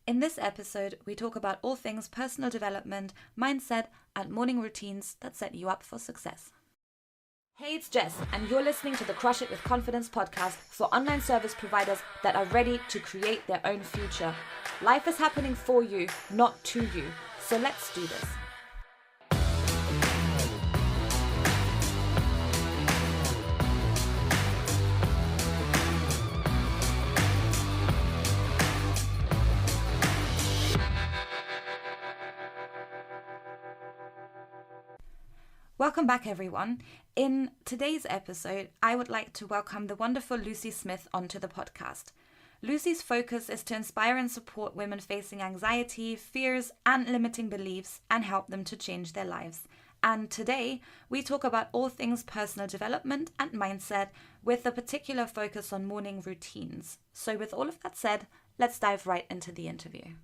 In this episode, we talk about all things personal development, mindset, and morning routines that set you up for success. Hey, it's Jess, and you're listening to the Crush It with Confidence podcast for online service providers that are ready to create their own future. Life is happening for you, not to you. So let's do this. Welcome back, everyone. In today's episode, I would like to welcome the wonderful Lucy Smith onto the podcast. Lucy's focus is to inspire and support women facing anxiety, fears, and limiting beliefs and help them to change their lives. And today, we talk about all things personal development and mindset with a particular focus on morning routines. So with all of that said, let's dive right into the interview.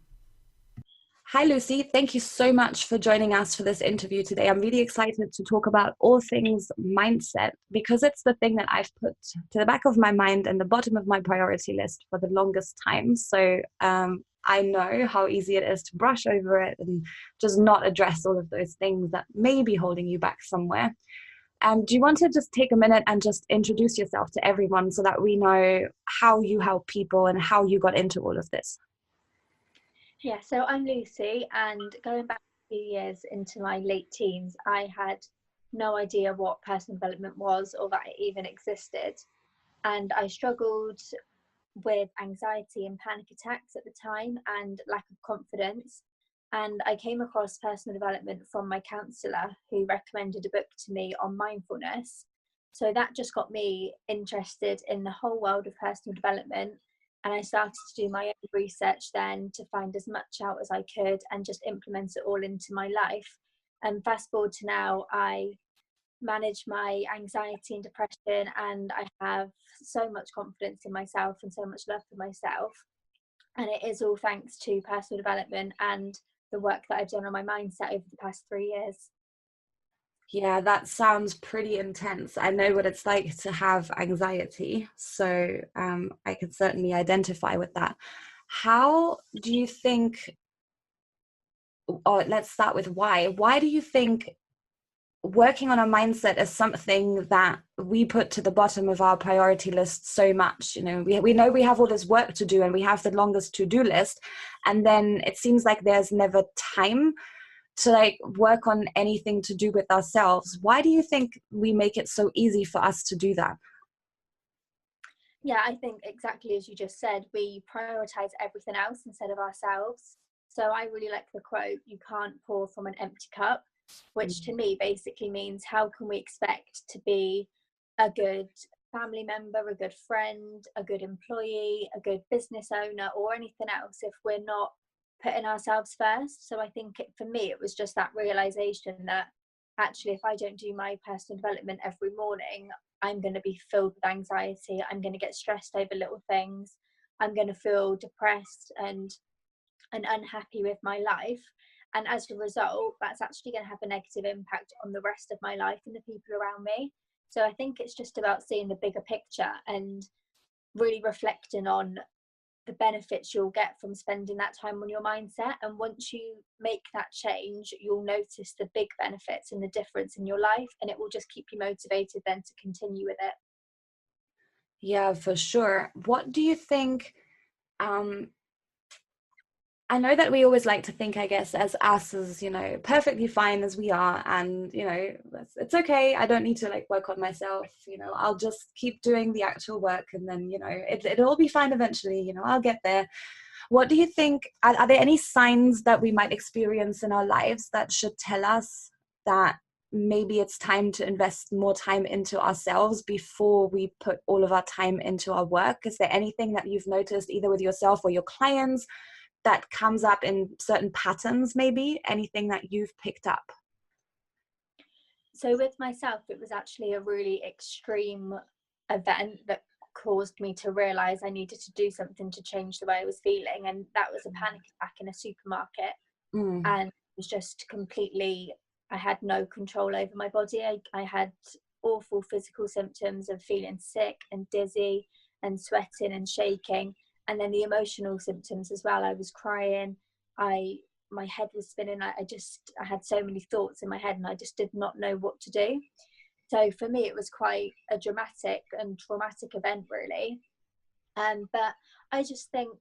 Hi, Lucy. Thank you so much for joining us for this interview today. I'm really excited to talk about all things mindset because it's the thing that I've put to the back of my mind and the bottom of my priority list for the longest time. So I know how easy it is to brush over it and just not address all of those things that may be holding you back somewhere. Do you want to just take a minute and just introduce yourself to everyone so that we know how you help people and how you got into all of this? Yeah, so I'm Lucy, and going back a few years into my late teens, I had no idea what personal development was or that it even existed. And I struggled with anxiety and panic attacks at the time and lack of confidence. And I came across personal development from my counsellor, who recommended a book to me on mindfulness. So that just got me interested in the whole world of personal development. And I started to do my own research then to find as much out as I could and just implement it all into my life. And fast forward to now, I manage my anxiety and depression, and I have so much confidence in myself and so much love for myself. And it is all thanks to personal development and the work that I've done on my mindset over the past 3 years. Yeah, that sounds pretty intense. I know what it's like to have anxiety, so I can certainly identify with that. How do you think, or let's start with why. Why do you think working on a mindset is something that we put to the bottom of our priority list so much? You know, we know we have all this work to do and we have the longest to-do list, and then it seems like there's never time to work on anything to do with ourselves. Why do you think we make it so easy for us to do that? Yeah, I think exactly as you just said, we prioritize everything else instead of ourselves. So I really like the quote, "You can't pour from an empty cup," which to me basically means how can we expect to be a good family member, a good friend, a good employee, a good business owner, or anything else if we're not putting ourselves first. So I think for me, it was just that realization that actually, if I don't do my personal development every morning, I'm going to be filled with anxiety. I'm going to get stressed over little things. I'm going to feel depressed and unhappy with my life. And as a result, that's actually going to have a negative impact on the rest of my life and the people around me. So I think it's just about seeing the bigger picture and really reflecting on the benefits you'll get from spending that time on your mindset. And once you make that change, you'll notice the big benefits and the difference in your life, and it will just keep you motivated then to continue with it. Yeah, for sure. What do you think? I know that we always like to think, I guess, as us as, perfectly fine as we are. And, it's okay. I don't need to work on myself. I'll just keep doing the actual work. And then, it'll all be fine eventually. I'll get there. What do you think? Are there any signs that we might experience in our lives that should tell us that maybe it's time to invest more time into ourselves before we put all of our time into our work? Is there anything that you've noticed either with yourself or your clients that comes up in certain patterns, maybe? Anything that you've picked up? So with myself, it was actually a really extreme event that caused me to realize I needed to do something to change the way I was feeling. And that was a panic attack in a supermarket. And it was just completely, I had no control over my body. I had awful physical symptoms of feeling sick and dizzy and sweating and shaking. And then the emotional symptoms as well. I was crying. My head was spinning. I had so many thoughts in my head, and I just did not know what to do. So for me, it was quite a dramatic and traumatic event, really. But I just think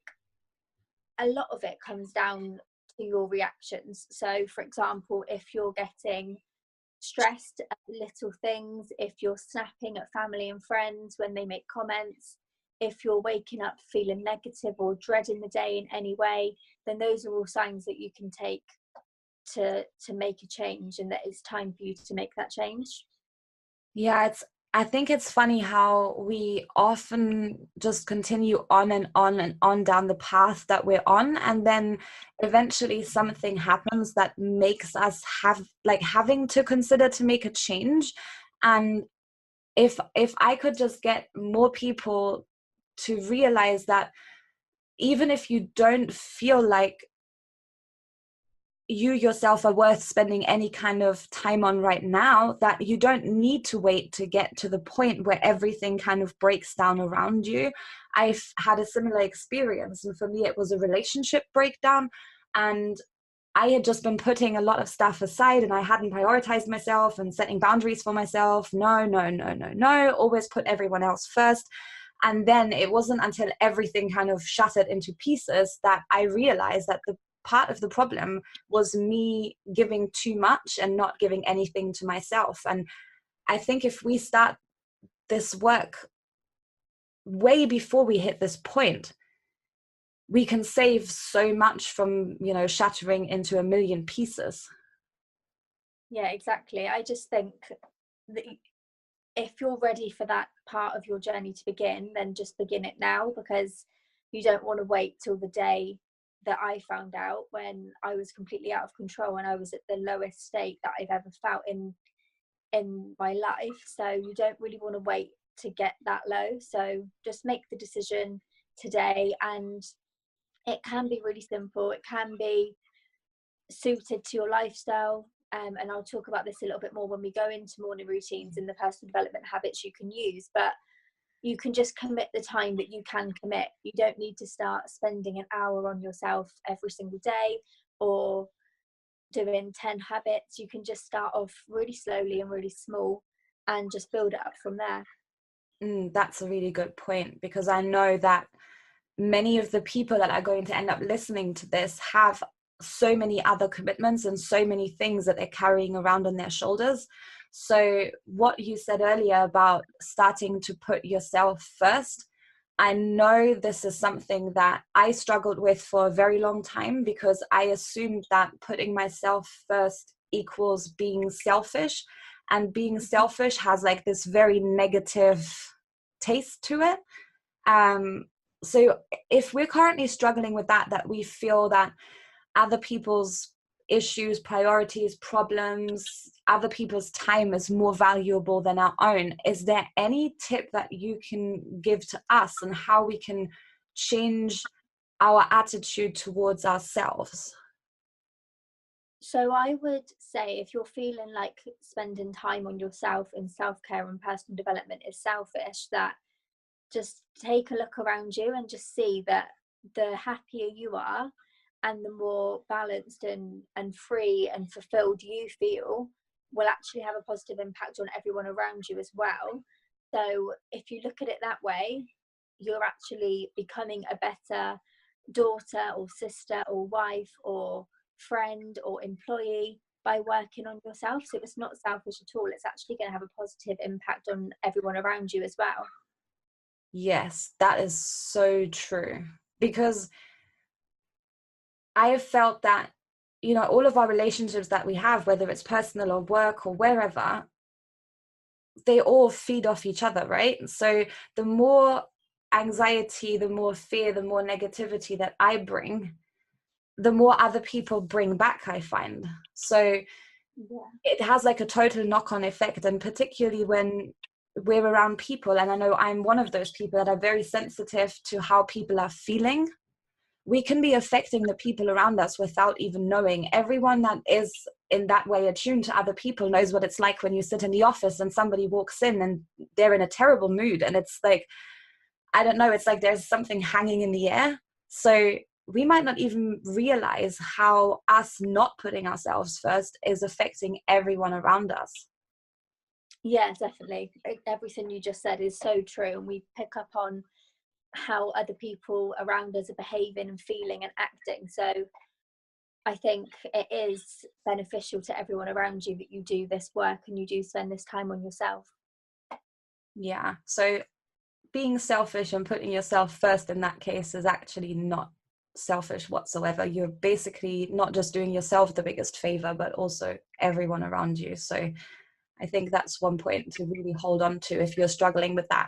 a lot of it comes down to your reactions. So, for example, if you're getting stressed at little things, if you're snapping at family and friends when they make comments, if you're waking up feeling negative or dreading the day in any way, then those are all signs that you can take to make a change, and that it's time for you to make that change. Yeah, I think it's funny how we often just continue on and on and on down the path that we're on, and then eventually something happens that makes us having to consider to make a change. And if I could just get more people to realize that even if you don't feel like you yourself are worth spending any kind of time on right now, that you don't need to wait to get to the point where everything kind of breaks down around you. I've had a similar experience, and for me it was a relationship breakdown, and I had just been putting a lot of stuff aside, and I hadn't prioritized myself and setting boundaries for myself. No, always put everyone else first. And then it wasn't until everything kind of shattered into pieces that I realized that the part of the problem was me giving too much and not giving anything to myself. And I think if we start this work way before we hit this point, we can save so much from, shattering into a million pieces. Yeah, exactly. I just think that if you're ready for that part of your journey to begin, then just begin it now, because you don't want to wait till the day that I found out, when I was completely out of control and I was at the lowest state that I've ever felt in my life. So you don't really want to wait to get that low. So just make the decision today, and it can be really simple. It can be suited to your lifestyle. And I'll talk about this a little bit more when we go into morning routines and the personal development habits you can use. But you can just commit the time that you can commit. You don't need to start spending an hour on yourself every single day or doing 10 habits. You can just start off really slowly and really small and just build it up from there. That's a really good point, because I know that many of the people that are going to end up listening to this have so many other commitments and so many things that they're carrying around on their shoulders. So what you said earlier about starting to put yourself first, I know this is something that I struggled with for a very long time, because I assumed that putting myself first equals being selfish, and being selfish has like this very negative taste to it. So if we're currently struggling with that we feel that other people's issues, priorities, problems, other people's time is more valuable than our own, is there any tip that you can give to us on how we can change our attitude towards ourselves? So I would say, if you're feeling like spending time on yourself and self-care and personal development is selfish, that just take a look around you and just see that the happier you are and the more balanced and free and fulfilled you feel will actually have a positive impact on everyone around you as well. So if you look at it that way, you're actually becoming a better daughter or sister or wife or friend or employee by working on yourself. So it's not selfish at all. It's actually going to have a positive impact on everyone around you as well. Yes, that is so true, because I have felt that, all of our relationships that we have, whether it's personal or work or wherever, they all feed off each other, right? So the more anxiety, the more fear, the more negativity that I bring, the more other people bring back, I find. So it has like a total knock-on effect, and particularly when we're around people, and I know I'm one of those people that are very sensitive to how people are feeling, we can be affecting the people around us without even knowing. Everyone that is in that way attuned to other people knows what it's like when you sit in the office and somebody walks in and they're in a terrible mood, and it's like, I don't know, it's like there's something hanging in the air. So we might not even realize how us not putting ourselves first is affecting everyone around us. Yeah, definitely. Everything you just said is so true. And we pick up on how other people around us are behaving and feeling and acting. So I think it is beneficial to everyone around you that you do this work and you do spend this time on yourself. Yeah. So being selfish and putting yourself first in that case is actually not selfish whatsoever. You're basically not just doing yourself the biggest favor, but also everyone around you. So I think that's one point to really hold on to if you're struggling with that.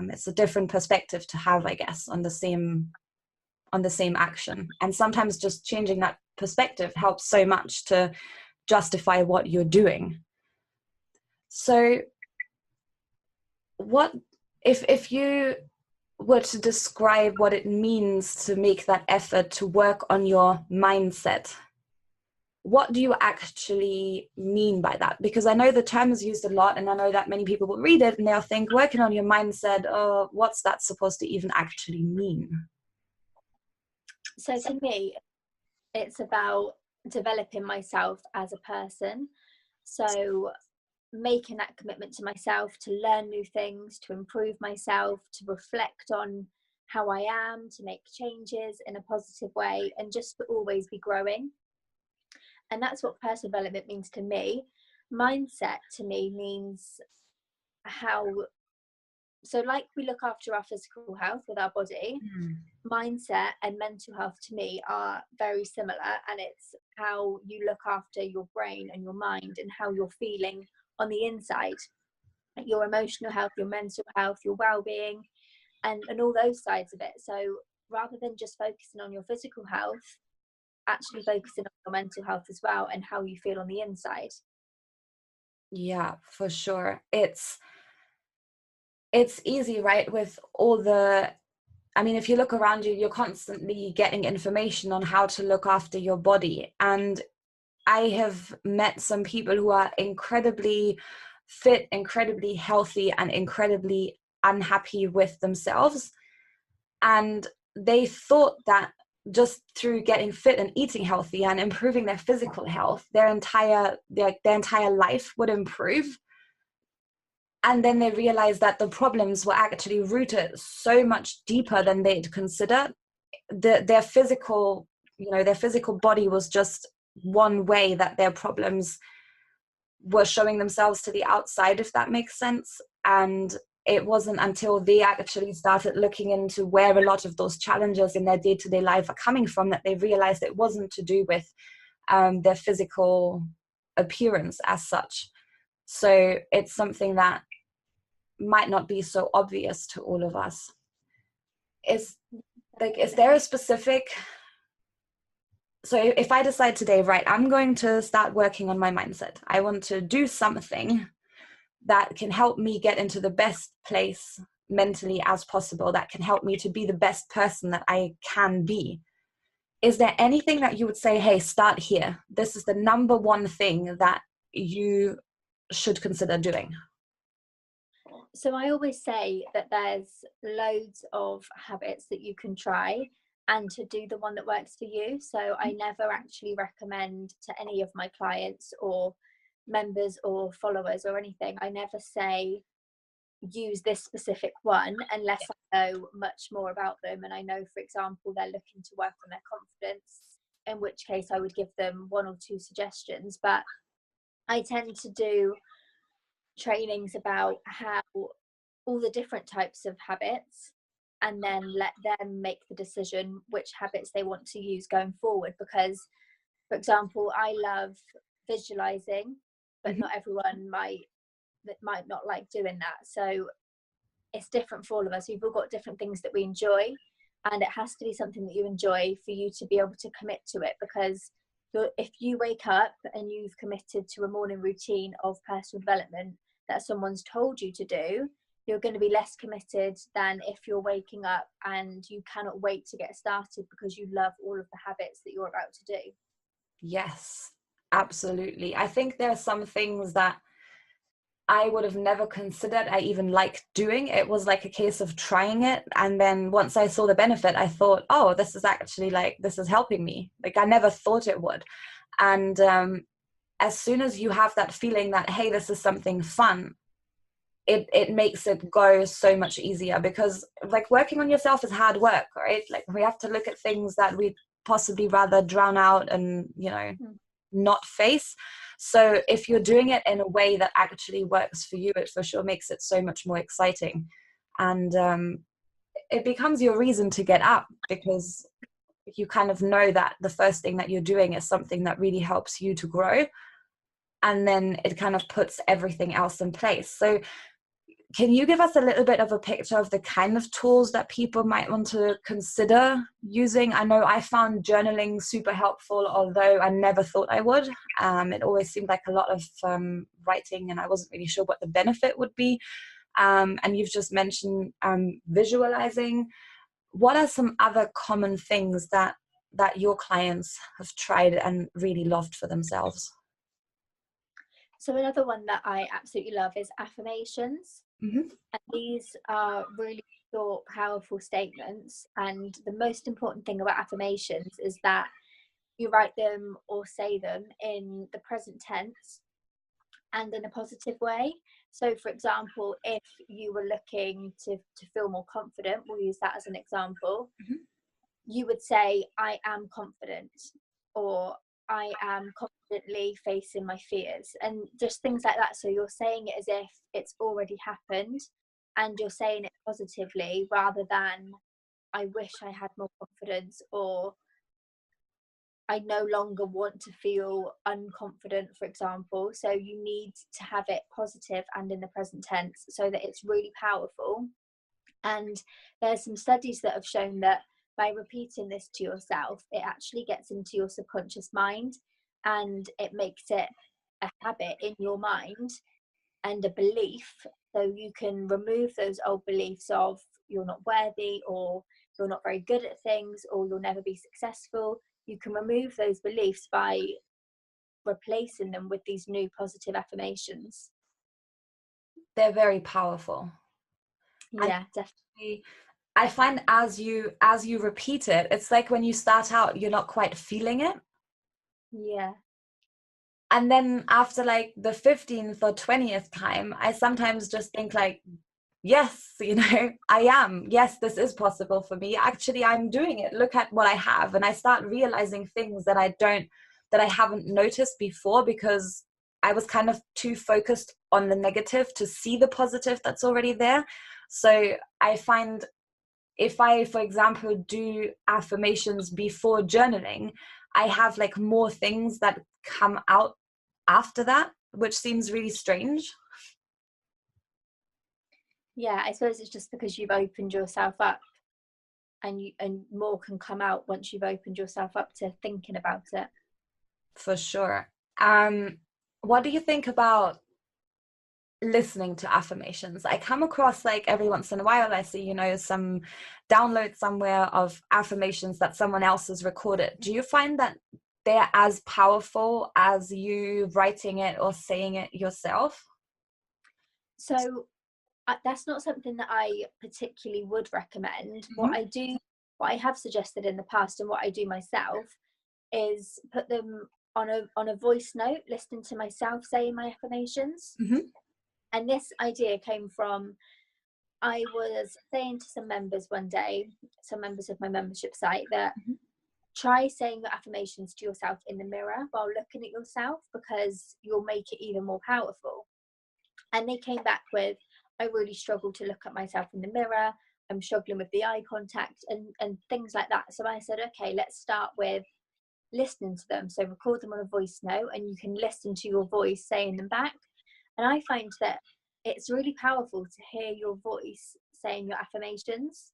It's a different perspective to have, I guess, on the same action. And sometimes just changing that perspective helps so much to justify what you're doing. So what if you were to describe what it means to make that effort to work on your mindset, what do you actually mean by that? Because I know the term is used a lot, and I know that many people will read it and they'll think working on your mindset, oh, what's that supposed to even actually mean? So to me, it's about developing myself as a person. So making that commitment to myself to learn new things, to improve myself, to reflect on how I am, to make changes in a positive way, and just to always be growing. And that's what personal development means to me. Mindset to me means how, so like we look after our physical health with our body, mindset and mental health to me are very similar, and it's how you look after your brain and your mind and how you're feeling on the inside, your emotional health, your mental health, your well-being, and all those sides of it. So rather than just focusing on your physical health, actually focusing on your mental health as well and how you feel on the inside. Yeah, for sure. It's easy, right? With all the, I mean, if you look around you, you're constantly getting information on how to look after your body. And I have met some people who are incredibly fit, incredibly healthy, and incredibly unhappy with themselves. And they thought that just through getting fit and eating healthy and improving their physical health, their entire life would improve. And then they realized that the problems were actually rooted so much deeper than they'd considered. Their physical, their physical body was just one way that their problems were showing themselves to the outside, if that makes sense. And it wasn't until they actually started looking into where a lot of those challenges in their day-to-day life are coming from that they realized it wasn't to do with their physical appearance as such. So it's something that might not be so obvious to all of us. Is there a specific, so if I decide today, right, I'm going to start working on my mindset, I want to do something that can help me get into the best place mentally as possible, that can help me to be the best person that I can be, is there anything that you would say, hey, start here, this is the number one thing that you should consider doing? So I always say that there's loads of habits that you can try and to do the one that works for you. So I never actually recommend to any of my clients or members or followers or anything, I never say use this specific one unless I know much more about them. And I know, for example, they're looking to work on their confidence, in which case I would give them one or two suggestions. But I tend to do trainings about how all the different types of habits, and then let them make the decision which habits they want to use going forward. Because, for example, I love visualizing, but not everyone might not like doing that. So it's different for all of us. We've all got different things that we enjoy, and it has to be something that you enjoy for you to be able to commit to it. Because if you wake up and you've committed to a morning routine of personal development that someone's told you to do, you're going to be less committed than if you're waking up and you cannot wait to get started because you love all of the habits that you're about to do. Yes, absolutely. I think there are some things that I would have never considered I even liked doing. It was like a case of trying it. And then once I saw the benefit, I thought, oh, this is actually like, this is helping me. Like I never thought it would. And as soon as you have that feeling that, hey, this is something fun, it makes it go so much easier, because like working on yourself is hard work, right? Like we have to look at things that we possibly rather drown out and, you know, not face. So if you're doing it in a way that actually works for you, it for sure makes it so much more exciting. And it becomes your reason to get up, because you kind of know that the first thing that you're doing is something that really helps you to grow. And then it kind of puts everything else in place. So can you give us a little bit of a picture of the kind of tools that people might want to consider using? I know I found journaling super helpful, although I never thought I would. It always seemed like a lot of writing, and I wasn't really sure what the benefit would be. And you've just mentioned visualizing. What are some other common things that your clients have tried and really loved for themselves? So another one that I absolutely love is affirmations. Mm-hmm. And these are really short, powerful statements. And the most important thing about affirmations is that you write them or say them in the present tense and in a positive way. So, for example, if you were looking to feel more confident, we'll use that as an example, you would say, I am confident, or I am confidently facing my fears, and just things like that. So you're saying it as if it's already happened, and you're saying it positively rather than I wish I had more confidence, or I no longer want to feel unconfident, for example. So you need to have it positive and in the present tense so that it's really powerful. And there's some studies that have shown that by repeating this to yourself, it actually gets into your subconscious mind, and it makes it a habit in your mind and a belief. So you can remove those old beliefs of you're not worthy, or you're not very good at things, or you'll never be successful. You can remove those beliefs by replacing them with these new positive affirmations. They're very powerful. Yeah, definitely. I find as you repeat it, it's like when you start out, you're not quite feeling it. Yeah. And then after like the 15th or 20th time, I sometimes just think like, yes, you know, I am. Yes, this is possible for me. Actually, I'm doing it. Look at what I have. And I start realizing things that I haven't noticed before, because I was kind of too focused on the negative to see the positive that's already there. So I find if I, for example, do affirmations before journaling, I have like more things that come out after that, which seems really strange. Yeah, I suppose it's just because you've opened yourself up, and more can come out once you've opened yourself up to thinking about it. For sure. What do you think about listening to affirmations? I come across like every once in a while, I see, you know, some download somewhere of affirmations that someone else has recorded. Do you find that they're as powerful as you writing it or saying it yourself? So that's not something that I particularly would recommend. What I have suggested in the past, and what I do myself, is put them on a voice note, listening to myself saying my affirmations. And this idea came from, I was saying to some members one day, some members of my membership site, that try saying your affirmations to yourself in the mirror while looking at yourself, because you'll make it even more powerful. And they came back with, I really struggle to look at myself in the mirror. I'm struggling with the eye contact and things like that. So I said, okay, let's start with listening to them. So record them on a voice note, and you can listen to your voice saying them back. And I find that it's really powerful to hear your voice saying your affirmations.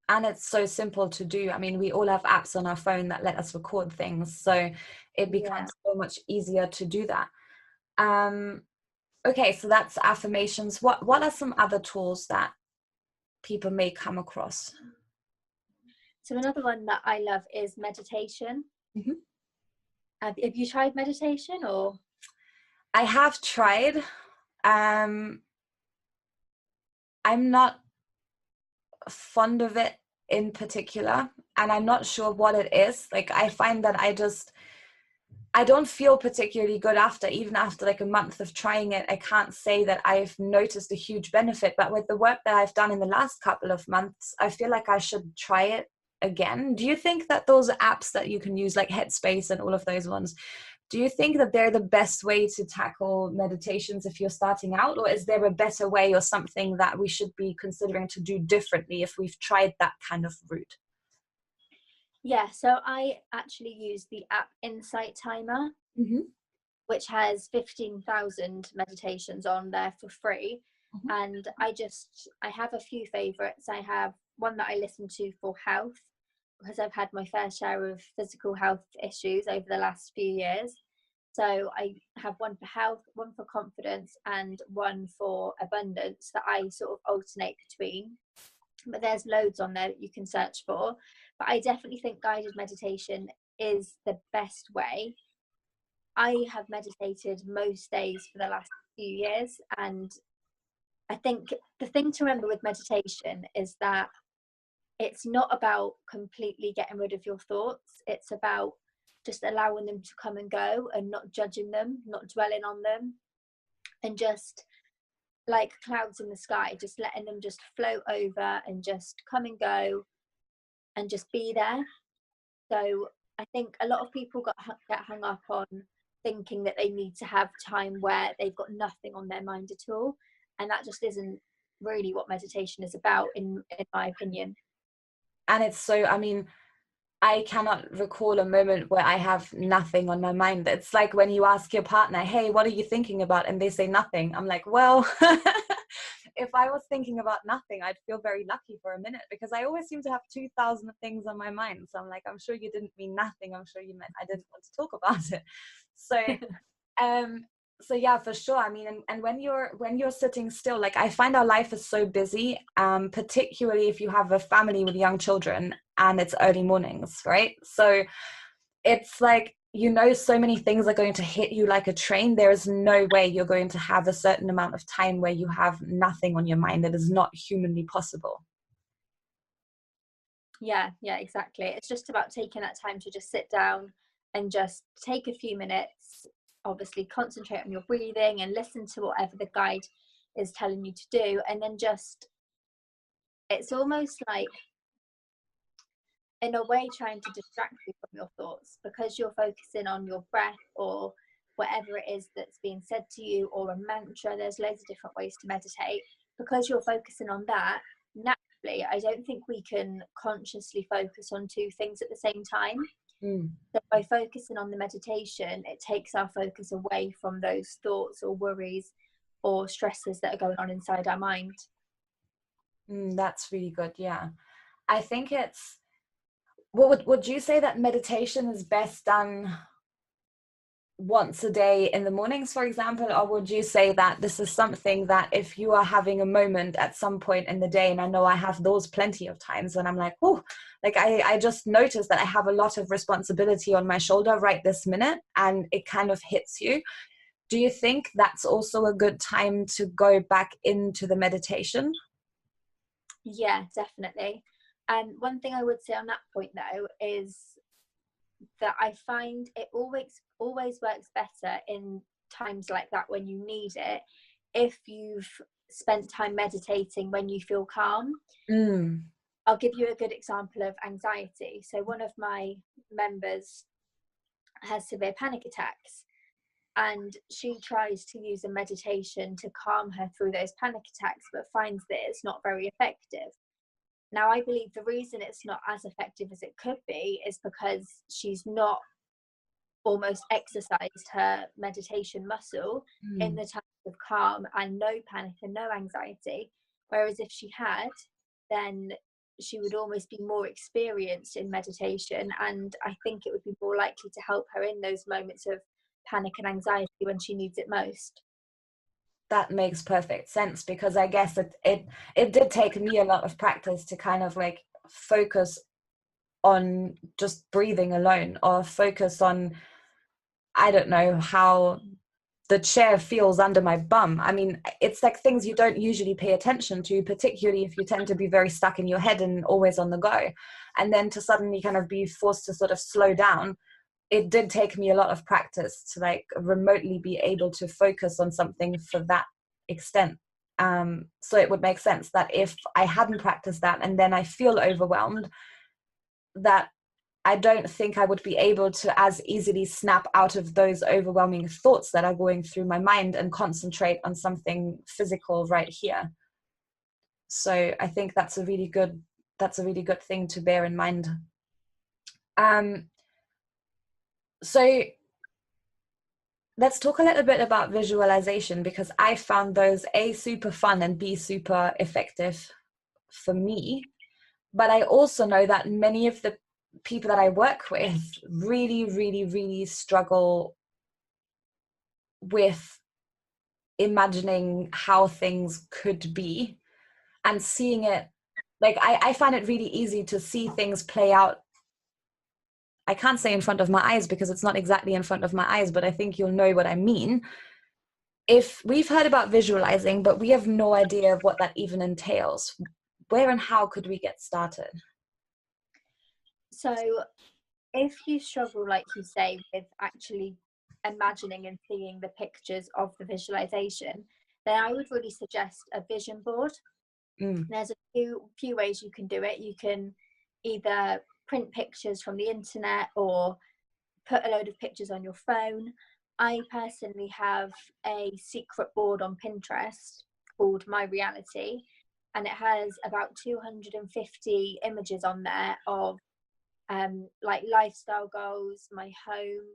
And it's so simple to do. I mean, we all have apps on our phone that let us record things. So it becomes so much easier to do that. Okay, so that's affirmations. What are some other tools that people may come across? So another one that I love is meditation. Have you tried meditation, or? I have tried. I'm not fond of it in particular, and I'm not sure what it is. Like, I find that I don't feel particularly good even after like a month of trying it. I can't say that I've noticed a huge benefit, but with the work that I've done in the last couple of months, I feel like I should try it again. Do you think that those apps that you can use, like Headspace and all of those ones, do you think that they're the best way to tackle meditations if you're starting out, or is there a better way or something that we should be considering to do differently if we've tried that kind of route? Yeah, so I actually use the app Insight Timer, Mm-hmm. which has 15,000 meditations on there for free. Mm-hmm. And I have a few favorites. I have one that I listen to for health, because I've had my fair share of physical health issues over the last few years. So I have one for health, one for confidence, and one for abundance that I sort of alternate between. But there's loads on there that you can search for. But I definitely think guided meditation is the best way. I have meditated most days for the last few years, and I think the thing to remember with meditation is that it's not about completely getting rid of your thoughts. It's about just allowing them to come and go and not judging them, not dwelling on them, and just like clouds in the sky, just letting them just float over and just come and go and just be there. So I think a lot of people get hung up on thinking that they need to have time where they've got nothing on their mind at all, and that just isn't really what meditation is about, in my opinion. And it's so, I mean, I cannot recall a moment where I have nothing on my mind. It's like when you ask your partner, hey, what are you thinking about? And they say nothing. I'm like, well, if I was thinking about nothing, I'd feel very lucky for a minute, because I always seem to have 2,000 things on my mind. So I'm like, I'm sure you didn't mean nothing. I'm sure you meant I didn't want to talk about it. So, so yeah, for sure. I mean, and when you're sitting still, like, I find our life is so busy, particularly if you have a family with young children and it's early mornings, right? So it's like, so many things are going to hit you like a train. There is no way you're going to have a certain amount of time where you have nothing on your mind. That is not humanly possible. Yeah, exactly. It's just about taking that time to just sit down and just take a few minutes, obviously concentrate on your breathing and listen to whatever the guide is telling you to do. And then it's almost like, in a way, trying to distract you from your thoughts, because you're focusing on your breath or whatever it is that's being said to you, or a mantra. There's loads of different ways to meditate. Because you're focusing on that, naturally, I don't think we can consciously focus on two things at the same time. So by focusing on the meditation, it takes our focus away from those thoughts or worries or stresses that are going on inside our mind. That's really good. Yeah, I think it's, would you say that meditation is best done once a day in the mornings, for example, or would you say that this is something that if you are having a moment at some point in the day, and I know I have those plenty of times when I'm like, oh, like I just noticed that I have a lot of responsibility on my shoulder right this minute, and it kind of hits you. Do you think that's also a good time to go back into the meditation? Yeah, definitely. And one thing I would say on that point, though, is that I find it always works better in times like that, when you need it, if you've spent time meditating when you feel calm. I'll give you a good example of anxiety. So one of my members has severe panic attacks, and she tries to use a meditation to calm her through those panic attacks, but finds that it's not very effective. Now, I believe the reason it's not as effective as it could be is because she's not almost exercised her meditation muscle in the times of calm and no panic and no anxiety. Whereas if she had, then she would almost be more experienced in meditation, and I think it would be more likely to help her in those moments of panic and anxiety when she needs it most. That makes perfect sense, because I guess it did take me a lot of practice to kind of like focus on just breathing alone, or focus on, I don't know how the chair feels under my bum. I mean, it's like things you don't usually pay attention to, particularly if you tend to be very stuck in your head and always on the go. And then to suddenly kind of be forced to sort of slow down, it did take me a lot of practice to like remotely be able to focus on something for that extent. So it would make sense that if I hadn't practiced that and then I feel overwhelmed, that I don't think I would be able to as easily snap out of those overwhelming thoughts that are going through my mind and concentrate on something physical right here. So I think that's a really good thing to bear in mind. So let's talk a little bit about visualization, because I found those A, super fun, and B, super effective for me. But I also know that many of the people that I work with really, really, really struggle with imagining how things could be and seeing it. Like I find it really easy to see things play out. I can't say in front of my eyes because it's not exactly in front of my eyes, but I think you'll know what I mean. If we've heard about visualizing, but we have no idea of what that even entails, where and how could we get started? So if you struggle, like you say, with actually imagining and seeing the pictures of the visualization, then I would really suggest a vision board. There's a few ways you can do it. You can either print pictures from the internet or put a load of pictures on your phone. I personally have a secret board on Pinterest called My Reality, and it has about 250 images on there of like lifestyle goals, my home,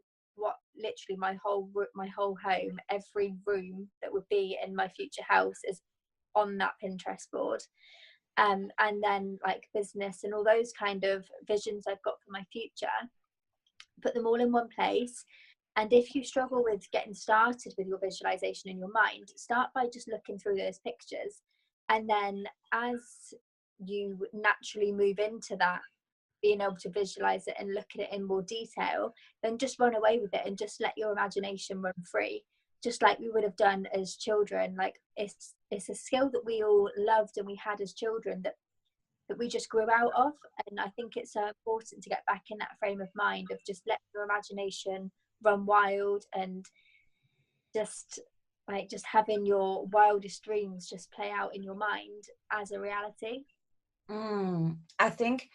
literally my whole home, every room that would be in my future house is on that Pinterest board. And then like business and all those kind of visions I've got for my future, put them all in one place. And if you struggle with getting started with your visualization in your mind, start by just looking through those pictures, and then as you naturally move into that, being able to visualize it and look at it in more detail, then just run away with it and just let your imagination run free, just like we would have done as children. Like it's a skill that we all loved and we had as children that we just grew out of. And I think it's so important to get back in that frame of mind of just let your imagination run wild and just having your wildest dreams just play out in your mind as a reality. I think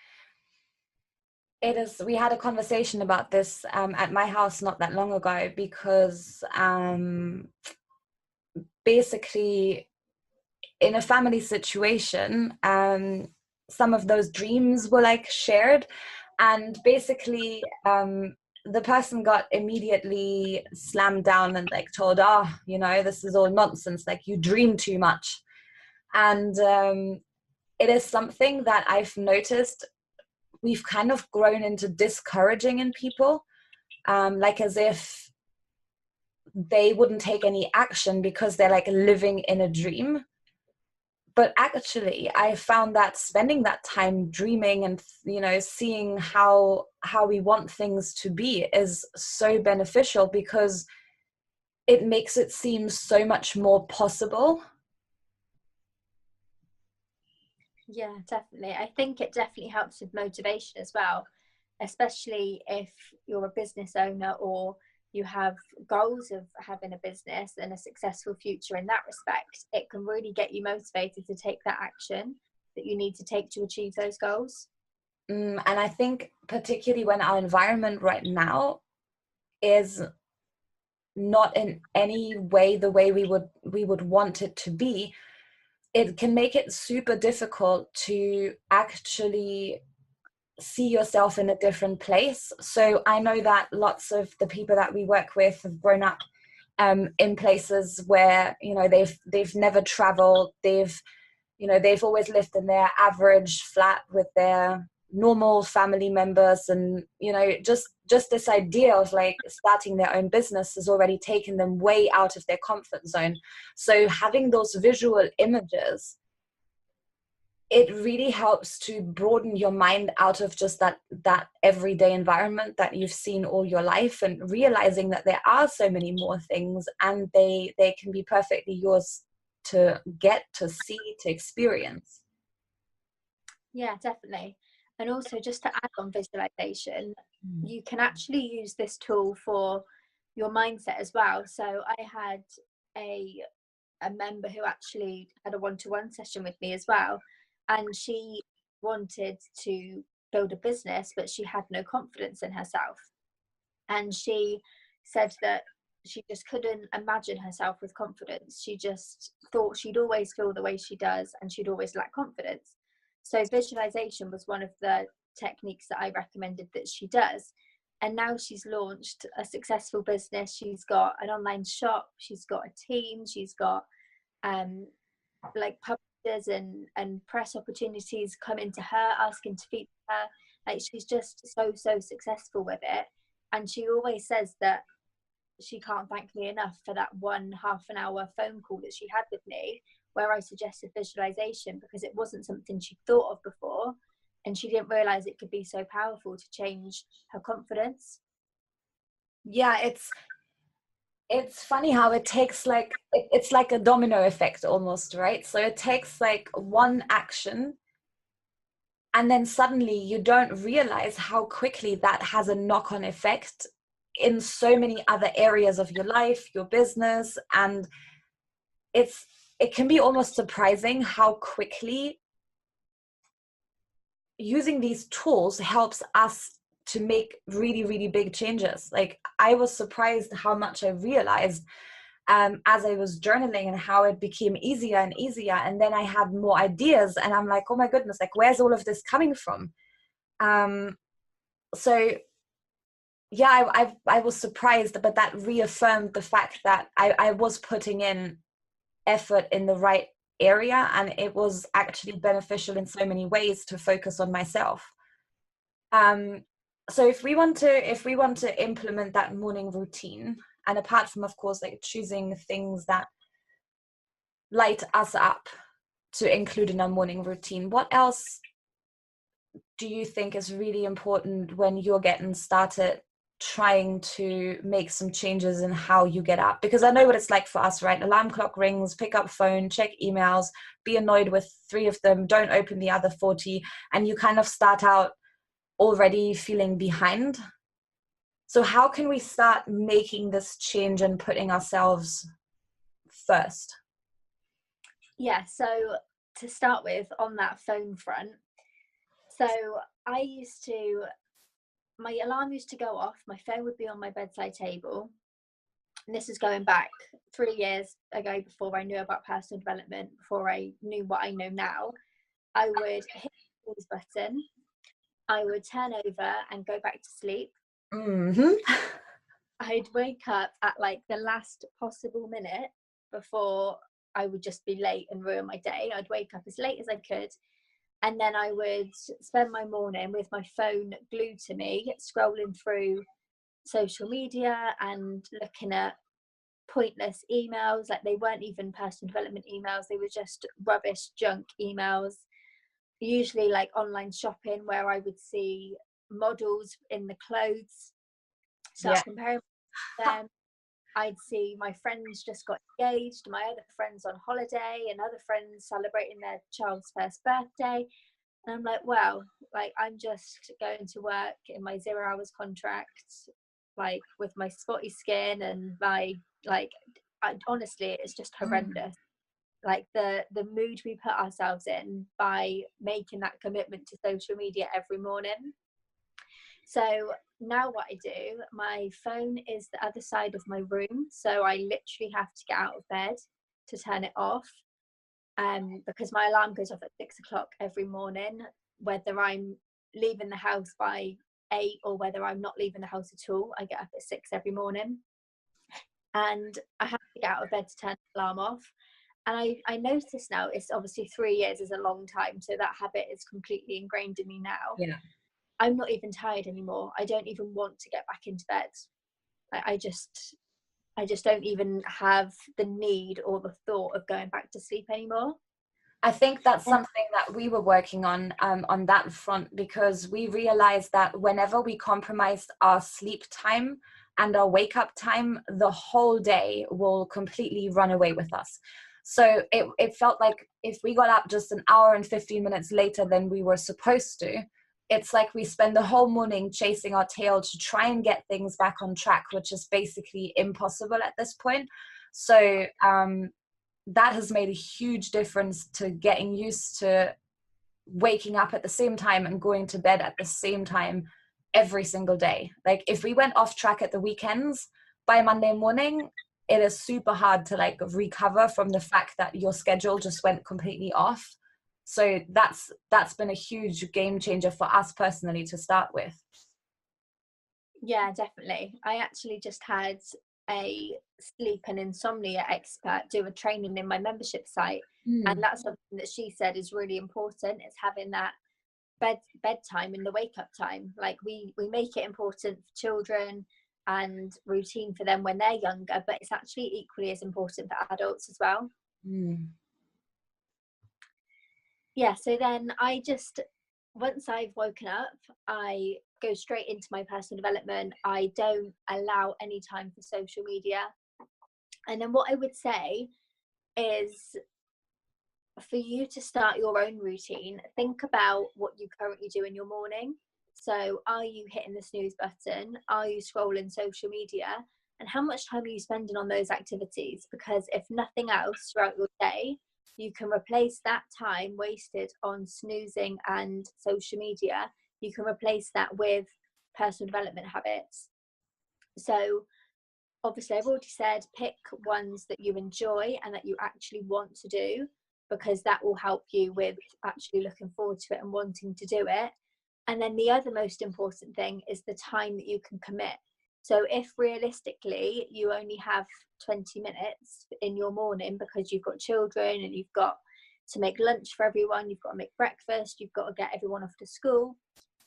it is. We had a conversation about this at my house not that long ago, because basically in a family situation, some of those dreams were like shared, and basically the person got immediately slammed down and like told, this is all nonsense, like you dream too much. And it is something that I've noticed we've kind of grown into discouraging in people, like as if they wouldn't take any action because they're like living in a dream. But actually, I found that spending that time dreaming and, seeing how we want things to be is so beneficial, because it makes it seem so much more possible. Yeah, definitely. I think it definitely helps with motivation as well, especially if you're a business owner or you have goals of having a business and a successful future in that respect. It can really get you motivated to take that action that you need to take to achieve those goals. And I think particularly when our environment right now is not in any way the way we would want it to be, it can make it super difficult to actually see yourself in a different place. So I know that lots of the people that we work with have grown up in places where they've never traveled. They've always lived in their average flat with their normal family members, and just this idea of like starting their own business has already taken them way out of their comfort zone. So having those visual images it really helps to broaden your mind out of just that everyday environment that you've seen all your life, and realizing that there are so many more things, and they can be perfectly yours to get to see, to experience. Yeah, definitely. And also, just to add on visualization, you can actually use this tool for your mindset as well. So I had a member who actually had a one-to-one session with me as well, and she wanted to build a business, but she had no confidence in herself, and she said that she just couldn't imagine herself with confidence. She just thought she'd always feel the way she does, and she'd always lack confidence. So visualization was one of the techniques that I recommended that she does. And now she's launched a successful business. She's got an online shop, she's got a team, she's got like publishers and press opportunities coming to her, asking to feature her. Like, she's just so successful with it. And she always says that she can't thank me enough for that one half an hour phone call that she had with me, where I suggested visualization, because it wasn't something she'd thought of before, and she didn't realize it could be so powerful to change her confidence. Yeah, it's funny how it takes like it's like a domino effect almost, right? So it takes like one action, and then suddenly you don't realize how quickly that has a knock-on effect in so many other areas of your life, your business. And it can be almost surprising how quickly using these tools helps us to make really, really big changes. Like, I was surprised how much I realized as I was journaling, and how it became easier and easier. And then I had more ideas, and I'm like, oh my goodness, like, where's all of this coming from? So yeah, I was surprised, but that reaffirmed the fact that I was putting in effort in the right area, and it was actually beneficial in so many ways to focus on myself. So if we want to implement that morning routine, and apart from, of course, like choosing things that light us up to include in our morning routine, what else do you think is really important when you're getting started trying to make some changes in how you get up? Because I know what it's like for us, right? Alarm clock rings, pick up phone, check emails, be annoyed with 3 of them, don't open the other 40, and you kind of start out already feeling behind. So how can we start making this change and putting ourselves first? Yeah, so to start with, on that phone front, so my alarm used to go off, my phone would be on my bedside table. And this is going back 3 years ago, before I knew about personal development, before I knew what I know now. I would hit the pause button, I would turn over and go back to sleep. Mm-hmm. I'd wake up at like the last possible minute before I would just be late and ruin my day. I'd wake up as late as I could, and then I would spend my morning with my phone glued to me, scrolling through social media and looking at pointless emails. Like, they weren't even personal development emails, they were just rubbish junk emails, usually like online shopping, where I would see models in the clothes, start Yeah. comparing them. I'd see my friends just got engaged, my other friends on holiday, and other friends celebrating their child's first birthday. And I'm like, wow, like, I'm just going to work in my 0 hours contract, like with my spotty skin and my, like, honestly, it's just horrendous. Like, the mood we put ourselves in by making that commitment to social media every morning. So now what I do, my phone is the other side of my room, so I literally have to get out of bed to turn it off, because my alarm goes off at 6 o'clock every morning, whether I'm leaving the house by 8 or whether I'm not leaving the house at all. I get up at 6 every morning, and I have to get out of bed to turn the alarm off. And I notice now, it's obviously 3 years is a long time, so that habit is completely ingrained in me now. Yeah. I'm not even tired anymore. I don't even want to get back into bed. I just don't even have the need or the thought of going back to sleep anymore. I think that's something that we were working on that front, because we realized that whenever we compromised our sleep time and our wake up time, the whole day will completely run away with us. So it felt like if we got up just an hour and 15 minutes later than we were supposed to, it's like we spend the whole morning chasing our tail to try and get things back on track, which is basically impossible at this point. So that has made a huge difference to getting used to waking up at the same time and going to bed at the same time every single day. Like if we went off track at the weekends, by Monday morning, it is super hard to like recover from the fact that your schedule just went completely off. So that's been a huge game changer for us personally to start with. Yeah, definitely. I actually just had a sleep and insomnia expert do a training in my membership site, and that's something that she said is really important, is having that bedtime and the wake up time. Like we make it important for children and routine for them when they're younger, but it's actually equally as important for adults as well. Yeah, so then once I've woken up, I go straight into my personal development. I don't allow any time for social media. And then what I would say is, for you to start your own routine, think about what you currently do in your morning. So are you hitting the snooze button? Are you scrolling social media? And how much time are you spending on those activities? Because if nothing else throughout your day, you can replace that time wasted on snoozing and social media, you can replace that with personal development habits. So obviously I've already said, pick ones that you enjoy and that you actually want to do, because that will help you with actually looking forward to it and wanting to do it. And then the other most important thing is the time that you can commit. So if realistically you only have 20 minutes in your morning because you've got children and you've got to make lunch for everyone, you've got to make breakfast, you've got to get everyone off to school,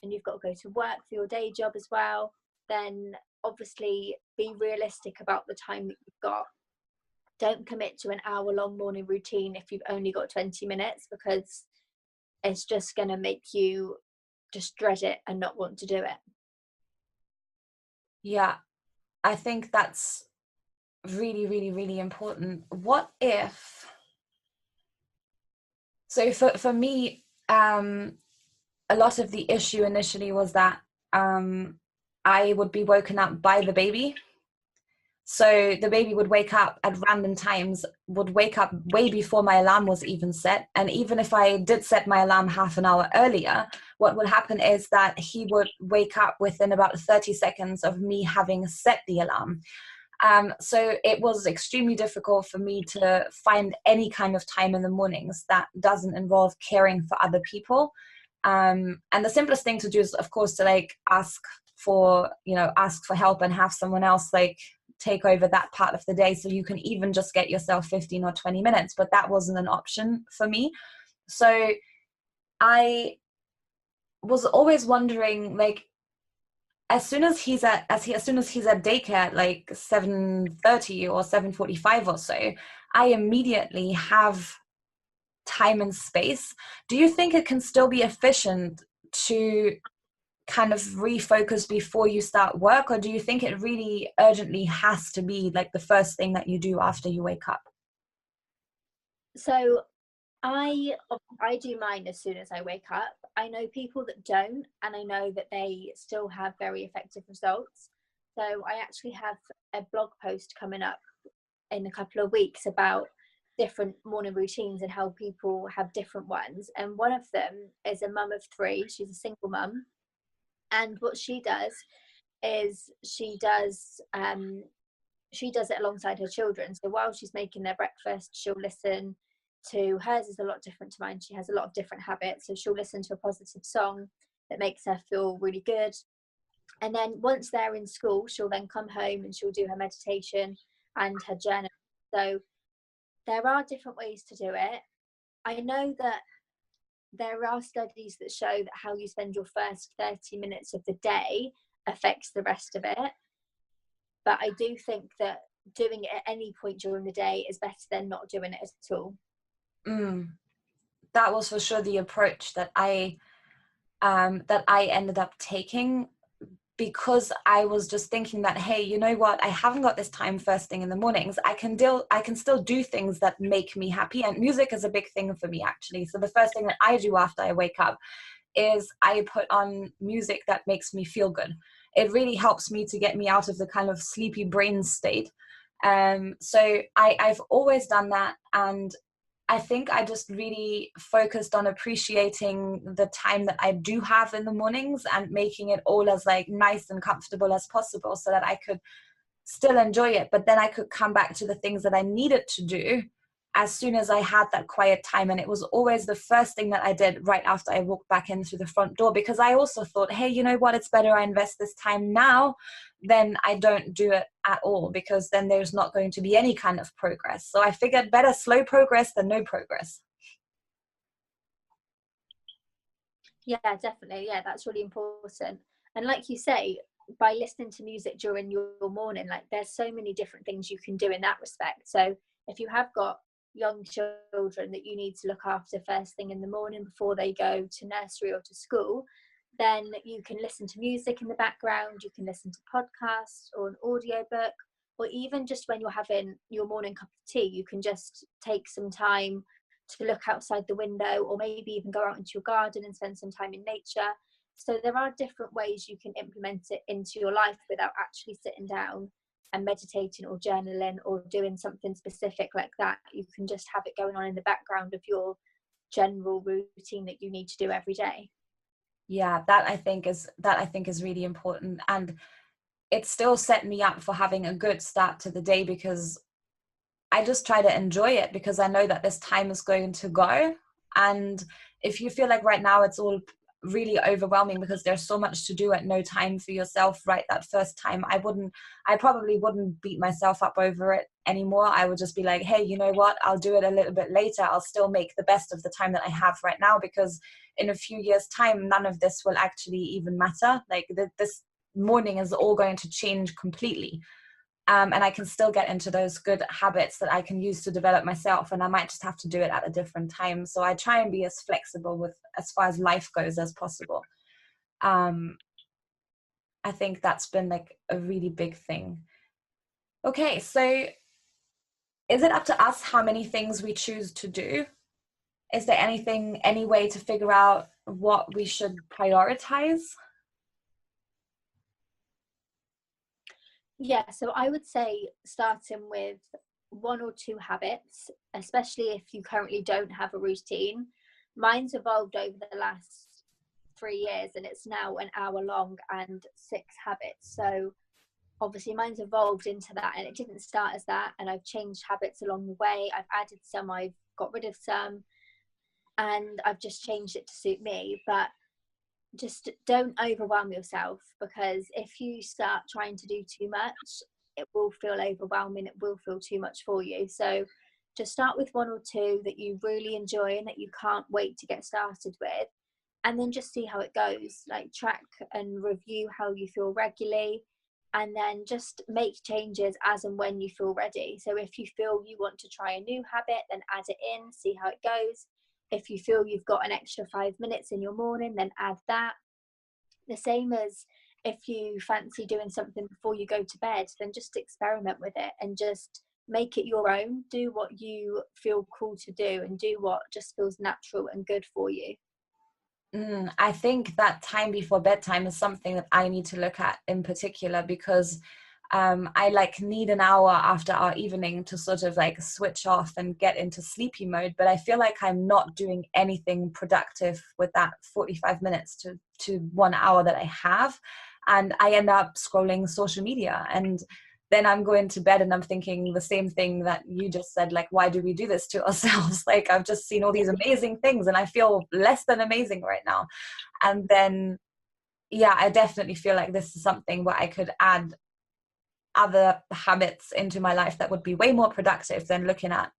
and you've got to go to work for your day job as well, then obviously be realistic about the time that you've got. Don't commit to an hour-long morning routine if you've only got 20 minutes, because it's just going to make you just dread it and not want to do it. Yeah, I think that's really, really, really important. What if, so for me, a lot of the issue initially was that I would be woken up by the baby. So the baby would wake up at random times, would wake up way before my alarm was even set. And even if I did set my alarm half an hour earlier, what would happen is that he would wake up within about 30 seconds of me having set the alarm. So it was extremely difficult for me to find any kind of time in the mornings that doesn't involve caring for other people. And the simplest thing to do is, of course, to like ask for help and have someone else like take over that part of the day, so you can even just get yourself 15 or 20 minutes. But that wasn't an option for me. So I was always wondering, like, as soon as he's at daycare at like 7:30 or 7:45 or so, I immediately have time and space. Do you think it can still be efficient to kind of refocus before you start work, or do you think it really urgently has to be like the first thing that you do after you wake up? So I do mine as soon as I wake up. I know people that don't, and I know that they still have very effective results. So I actually have a blog post coming up in a couple of weeks about different morning routines and how people have different ones. And one of them is a mum of 3. She's a single mum. And what she does is she does it alongside her children. So while she's making their breakfast, she'll listen to, hers is a lot different to mine. She has a lot of different habits. So she'll listen to a positive song that makes her feel really good. And then once they're in school, she'll then come home and she'll do her meditation and her journal. So there are different ways to do it. I know that there are studies that show that how you spend your first 30 minutes of the day affects the rest of it. But I do think that doing it at any point during the day is better than not doing it at all. that was for sure the approach that I ended up taking, because I was just thinking that, hey, you know what, I haven't got this time first thing in the mornings. I can still do things that make me happy, and music is a big thing for me, actually. So the first thing that I do after I wake up is I put on music that makes me feel good. It really helps me to get me out of the kind of sleepy brain state. So I've always done that, and I think I just really focused on appreciating the time that I do have in the mornings and making it all as like nice and comfortable as possible, so that I could still enjoy it, but then I could come back to the things that I needed to do as soon as I had that quiet time. And it was always the first thing that I did right after I walked back in through the front door, because I also thought, hey, you know what, it's better I invest this time now than I don't do it at all, because then there's not going to be any kind of progress. So I figured better slow progress than no progress. Yeah, definitely. Yeah, that's really important. And like you say, by listening to music during your morning, like there's so many different things you can do in that respect. So if you have got young children that you need to look after first thing in the morning before they go to nursery or to school, then you can listen to music in the background, you can listen to podcasts or an audiobook, or even just when you're having your morning cup of tea, you can just take some time to look outside the window, or maybe even go out into your garden and spend some time in nature. So there are different ways you can implement it into your life without actually sitting down and meditating or journaling or doing something specific like that. You can just have it going on in the background of your general routine that you need to do every day. Yeah, that I think is really important, and it still set me up for having a good start to the day, because I just try to enjoy it, because I know that this time is going to go. And if you feel like right now it's all really overwhelming because there's so much to do and no time for yourself right that first time, I probably wouldn't beat myself up over it anymore. I would just be like, hey, you know what, I'll do it a little bit later. I'll still make the best of the time that I have right now, because in a few years time, none of this will actually even matter. Like this morning is all going to change completely. And I can still get into those good habits that I can use to develop myself, and I might just have to do it at a different time. So I try and be as flexible with as far as life goes as possible. I think that's been like a really big thing. Okay, so is it up to us how many things we choose to do? Is there any way to figure out what we should prioritize? Yeah, so I would say starting with 1 or 2 habits, especially if you currently don't have a routine. Mine's evolved over the last 3 years, and it's now an hour long and 6 habits. So obviously mine's evolved into that, and it didn't start as that, and I've changed habits along the way. I've added some, I've got rid of some, and I've just changed it to suit me. But just don't overwhelm yourself, because if you start trying to do too much, it will feel overwhelming, it will feel too much for you. So just start with 1 or 2 that you really enjoy and that you can't wait to get started with, and then just see how it goes. Like track and review how you feel regularly, and then just make changes as and when you feel ready. So if you feel you want to try a new habit, then add it in, see how it goes. If you feel you've got an extra 5 minutes in your morning, then add that. The same as if you fancy doing something before you go to bed, then just experiment with it and just make it your own. Do what you feel cool to do and do what just feels natural and good for you. I think that time before bedtime is something that I need to look at in particular, because I like need an hour after our evening to sort of like switch off and get into sleepy mode. But I feel like I'm not doing anything productive with that 45 minutes to 1 hour that I have. And I end up scrolling social media, and then I'm going to bed and I'm thinking the same thing that you just said, like, why do we do this to ourselves? Like, I've just seen all these amazing things and I feel less than amazing right now. And then, yeah, I definitely feel like this is something where I could add other habits into my life that would be way more productive than looking at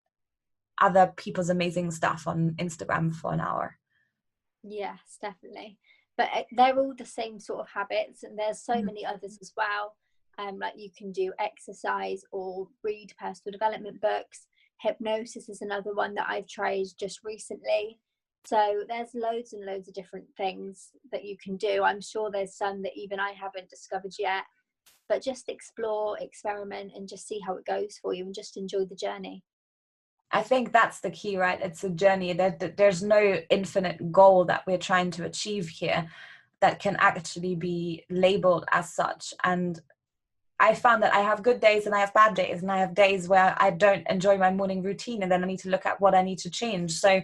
other people's amazing stuff on Instagram for an hour. Yes, definitely. But they're all the same sort of habits, and there's so many others as well. Like you can do exercise or read personal development books. Hypnosis is another one that I've tried just recently. So there's loads and loads of different things that you can do. I'm sure there's some that even I haven't discovered yet, but just explore, experiment, and just see how it goes for you, and just enjoy the journey. I think that's the key, right? It's a journey. There's no infinite goal that we're trying to achieve here that can actually be labeled as such. And I found that I have good days and I have bad days, and I have days where I don't enjoy my morning routine, and then I need to look at what I need to change. So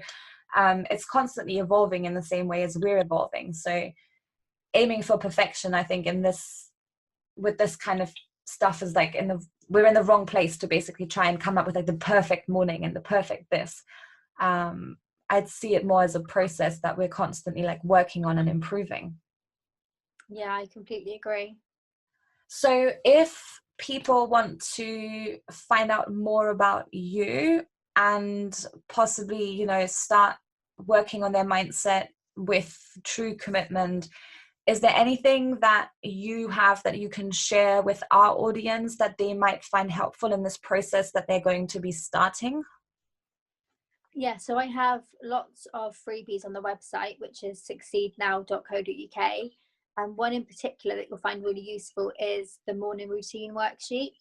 it's constantly evolving in the same way as we're evolving. So aiming for perfection, I think, with this kind of stuff is like we're in the wrong place to basically try and come up with like the perfect morning and the perfect this. I'd see it more as a process that we're constantly like working on and improving. Yeah, I completely agree. So if people want to find out more about you and possibly, start working on their mindset with true commitment, is there anything that you have that you can share with our audience that they might find helpful in this process that they're going to be starting? Yeah, so I have lots of freebies on the website, which is succeednow.co.uk. And one in particular that you'll find really useful is the morning routine worksheet.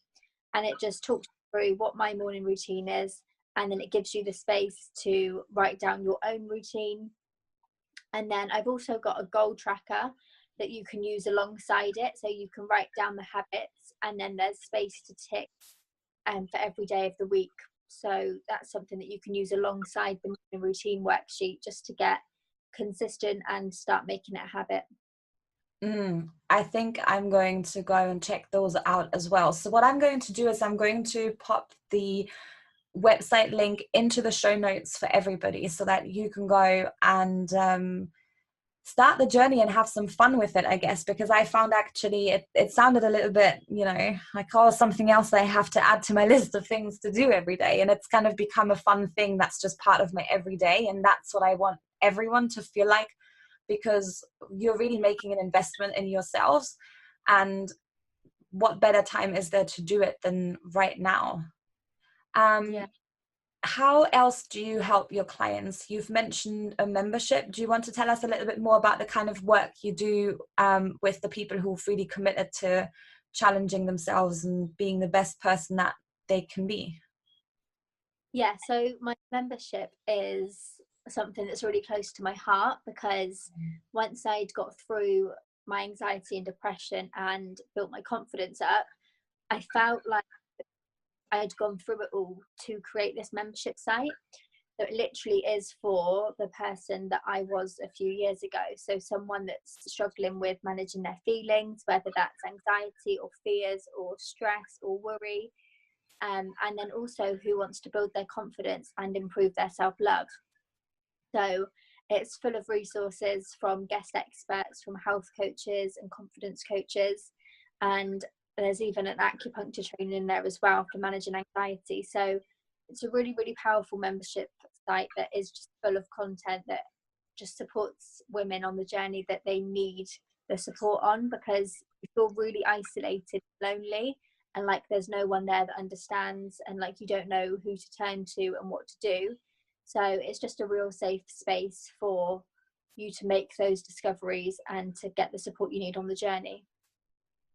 And it just talks through what my morning routine is. And then it gives you the space to write down your own routine. And then I've also got a goal tracker that you can use alongside it. So you can write down the habits, and then there's space to tick for every day of the week. So that's something that you can use alongside the morning routine worksheet, just to get consistent and start making it a habit. I think I'm going to go and check those out as well. So what I'm going to do is I'm going to pop the website link into the show notes for everybody so that you can go and start the journey and have some fun with it, I guess, because I found actually it sounded a little bit, like, something else that I have to add to my list of things to do every day. And it's kind of become a fun thing that's just part of my everyday. And that's what I want everyone to feel like, because you're really making an investment in yourselves. And what better time is there to do it than right now? How else do you help your clients? You've mentioned a membership. Do you want to tell us a little bit more about the kind of work you do with the people who've really committed to challenging themselves and being the best person that they can be? Yeah, so my membership is something that's really close to my heart, because once I'd got through my anxiety and depression and built my confidence up, I felt like I had gone through it all to create this membership site. So it literally is for the person that I was a few years ago. So someone that's struggling with managing their feelings, whether that's anxiety or fears or stress or worry. And then also who wants to build their confidence and improve their self-love. So it's full of resources from guest experts, from health coaches and confidence coaches. And there's even an acupuncture training in there as well for managing anxiety. So it's a really, really powerful membership site that is just full of content that just supports women on the journey that they need the support on, because you feel really isolated, lonely, and like there's no one there that understands, and like you don't know who to turn to and what to do. So it's just a real safe space for you to make those discoveries and to get the support you need on the journey.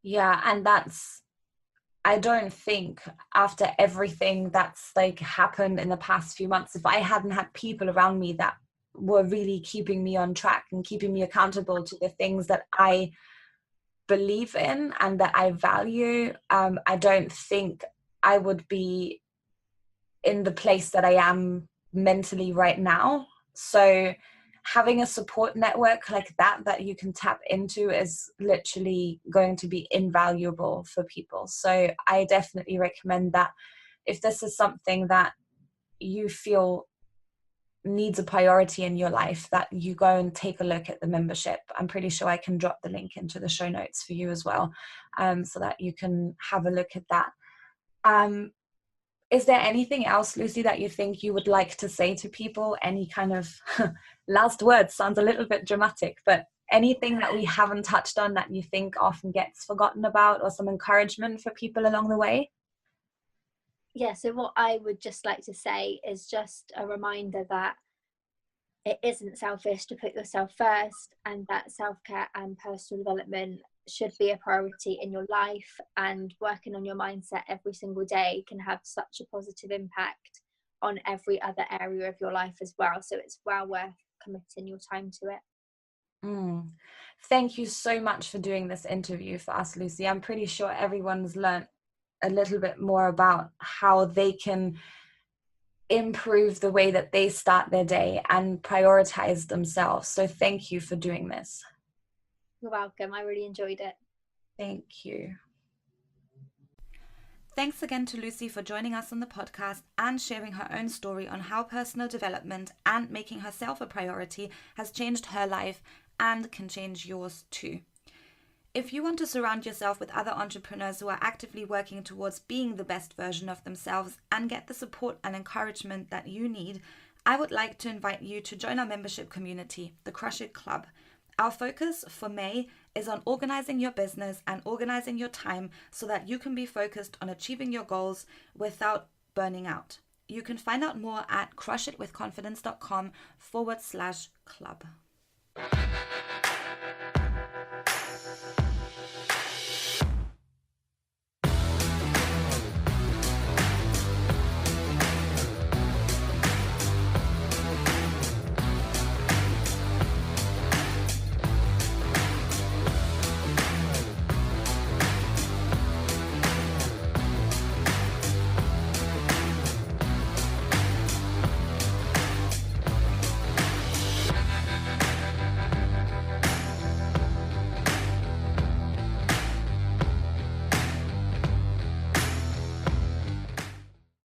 Yeah, and I don't think after everything that's like happened in the past few months, if I hadn't had people around me that were really keeping me on track and keeping me accountable to the things that I believe in and that I value, I don't think I would be in the place that I am mentally right now. So having a support network like that you can tap into is literally going to be invaluable for people. So I definitely recommend that if this is something that you feel needs a priority in your life, that you go and take a look at the membership. I'm pretty sure I can drop the link into the show notes for you as well, so that you can have a look at that. Is there anything else, Lucy, that you think you would like to say to people? Any kind of last words? Sounds a little bit dramatic, but anything that we haven't touched on that you think often gets forgotten about, or some encouragement for people along the way? Yeah, so what I would just like to say is just a reminder that it isn't selfish to put yourself first, and that self-care and personal development should be a priority in your life, and working on your mindset every single day can have such a positive impact on every other area of your life as well. So it's well worth committing your time to it. Thank you so much for doing this interview for us, Lucy. I'm pretty sure everyone's learned a little bit more about how they can improve the way that they start their day and prioritize themselves. So thank you for doing this. You're welcome. I really enjoyed it. Thank you. Thanks again to Lucy for joining us on the podcast and sharing her own story on how personal development and making herself a priority has changed her life and can change yours too. If you want to surround yourself with other entrepreneurs who are actively working towards being the best version of themselves and get the support and encouragement that you need, I would like to invite you to join our membership community, the Crush It Club. Our focus for May is on organizing your business and organizing your time so that you can be focused on achieving your goals without burning out. You can find out more at crushitwithconfidence.com/club.